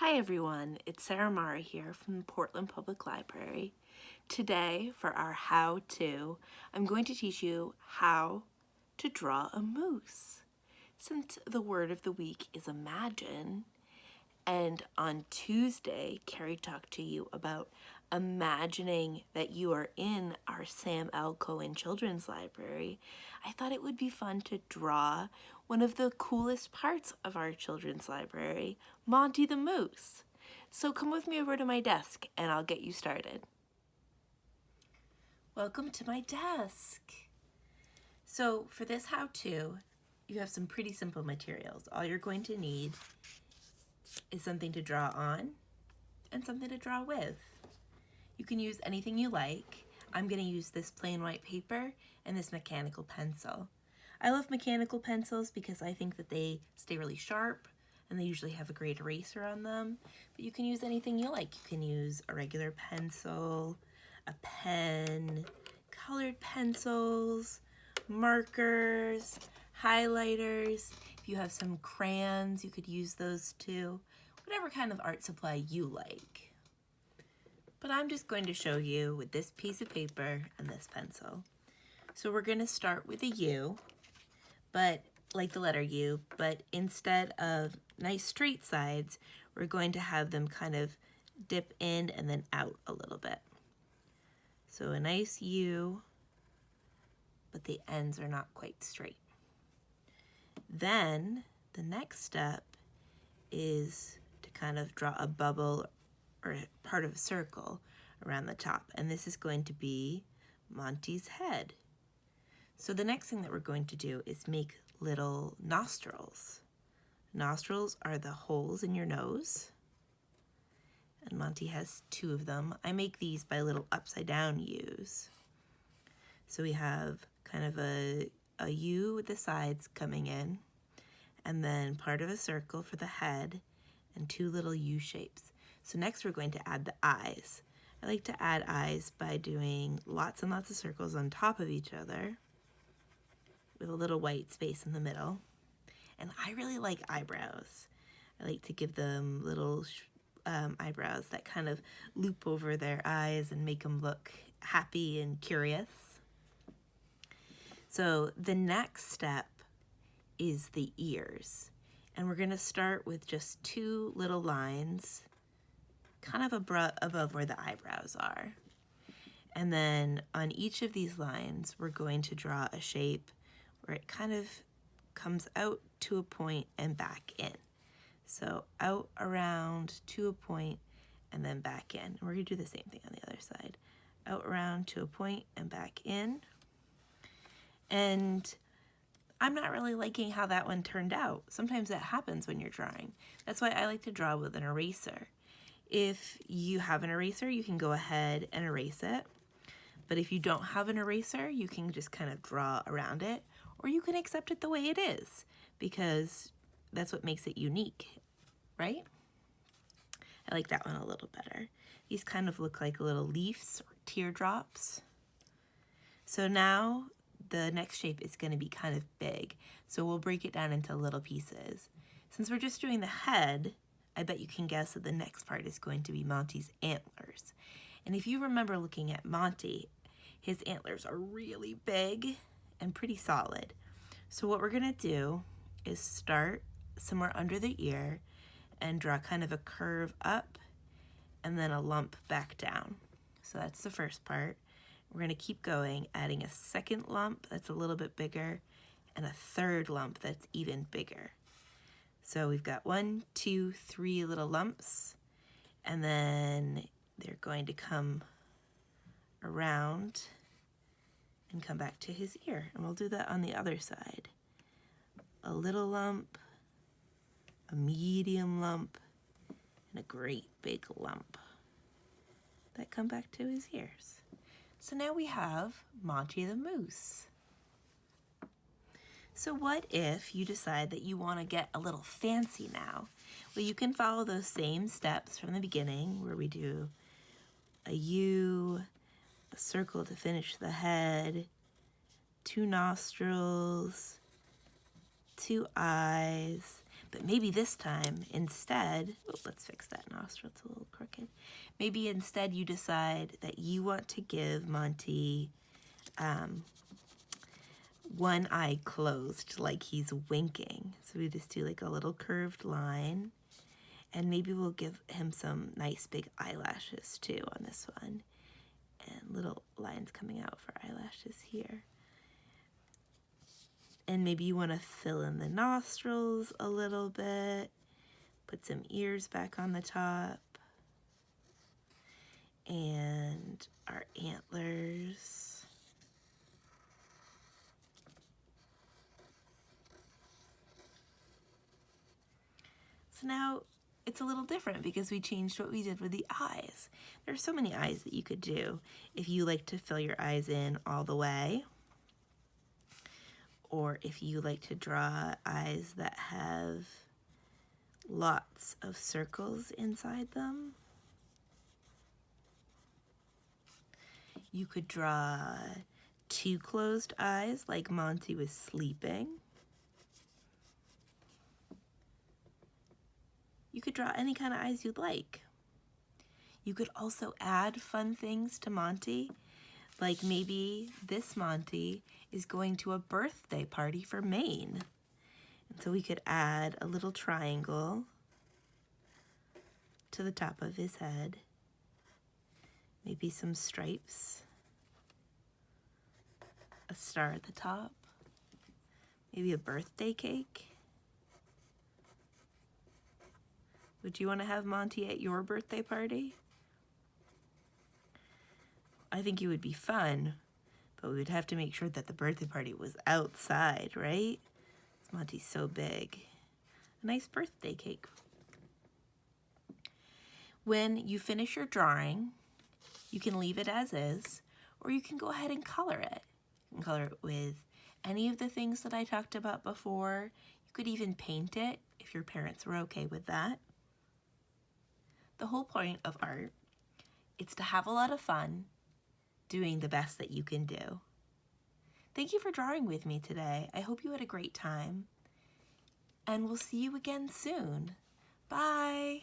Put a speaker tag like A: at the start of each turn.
A: Hi everyone, it's Sarah Mara here from the Portland Public Library. Today, for our how-to, I'm going to teach you how to draw a moose. Since the word of the week is imagine, and on Tuesday, Carrie talked to you about imagining that you are in our Sam L. Cohen Children's Library, I thought it would be fun to draw one of the coolest parts of our children's library, Monty the Moose. So come with me over to my desk and I'll get you started. Welcome to my desk. So for this how-to, you have some pretty simple materials. All you're going to need is something to draw on and something to draw with. You can use anything you like. I'm going to use this plain white paper and this mechanical pencil. I love mechanical pencils because I think that they stay really sharp and they usually have a great eraser on them. But you can use anything you like. You can use a regular pencil, a pen, colored pencils, markers, highlighters. If you have some crayons, you could use those too. Whatever kind of art supply you like. But I'm just going to show you with this piece of paper and this pencil. So we're going to start with a U, but like the letter U, but instead of nice straight sides, we're going to have them kind of dip in and then out a little bit. So a nice U, but the ends are not quite straight. Then the next step is to kind of draw a bubble or part of a circle around the top, and this is going to be Monty's head. So the next thing that we're going to do is make little nostrils. Nostrils are the holes in your nose, and Monty has 2 of them. I make these by little upside down U's. So we have kind of a U with the sides coming in, and then part of a circle for the head, and 2 little U shapes. So next we're going to add the eyes. I like to add eyes by doing lots and lots of circles on top of each other with a little white space in the middle. And I really like eyebrows. I like to give them little eyebrows that kind of loop over their eyes and make them look happy and curious. So the next step is the ears. And we're going to start with just 2 little lines kind of above where the eyebrows are. And then on each of these lines, we're going to draw a shape where it kind of comes out to a point and back in. So out, around, to a point, and then back in. And we're going to do the same thing on the other side. Out, around, to a point, and back in. And I'm not really liking how that one turned out. Sometimes that happens when you're drawing. That's why I like to draw with an eraser. If you have an eraser, you can go ahead and erase it. But if you don't have an eraser, you can just kind of draw around it, or you can accept it the way it is, because that's what makes it unique, right? I like that one a little better. These kind of look like little leaves or teardrops. So now the next shape is going to be kind of big, so we'll break it down into little pieces. Since we're just doing the head, I bet you can guess that the next part is going to be Monty's antlers. And if you remember looking at Monty, his antlers are really big and pretty solid. So what we're going to do is start somewhere under the ear and draw kind of a curve up and then a lump back down. So that's the first part. We're going to keep going, adding a second lump that's a little bit bigger and a third lump that's even bigger. So we've got 1, 2, 3 little lumps, and then they're going to come around and come back to his ear. And we'll do that on the other side. A little lump, a medium lump, and a great big lump that come back to his ears. So now we have Monty the Moose. So what if you decide that you want to get a little fancy now? Well, you can follow those same steps from the beginning where we do a U, a circle to finish the head, 2 nostrils, 2 eyes. But maybe this time, instead, let's fix that nostril, it's a little crooked. Maybe instead you decide that you want to give Monty one eye closed, like he's winking. So we just do like a little curved line, and maybe we'll give him some nice big eyelashes too on this one, and little lines coming out for eyelashes here. And maybe you want to fill in the nostrils a little bit, put some ears back on the top, and our antlers. So now it's a little different because we changed what we did with the eyes. There's so many eyes that you could do. If you like to fill your eyes in all the way, or if you like to draw eyes that have lots of circles inside them, you could draw two closed eyes like Monty was sleeping. You could draw any kind of eyes you'd like. You could also add fun things to Monty, like maybe this Monty is going to a birthday party for Maine. And so we could add a little triangle to the top of his head, maybe some stripes, a star at the top, maybe a birthday cake. Would you want to have Monty at your birthday party? I think it would be fun, but we would have to make sure that the birthday party was outside, right? Monty's so big. A nice birthday cake. When you finish your drawing, you can leave it as is, or you can go ahead and color it. You can color it with any of the things that I talked about before. You could even paint it if your parents were okay with that. The whole point of art is to have a lot of fun doing the best that you can do. Thank you for drawing with me today. I hope you had a great time, and we'll see you again soon. Bye.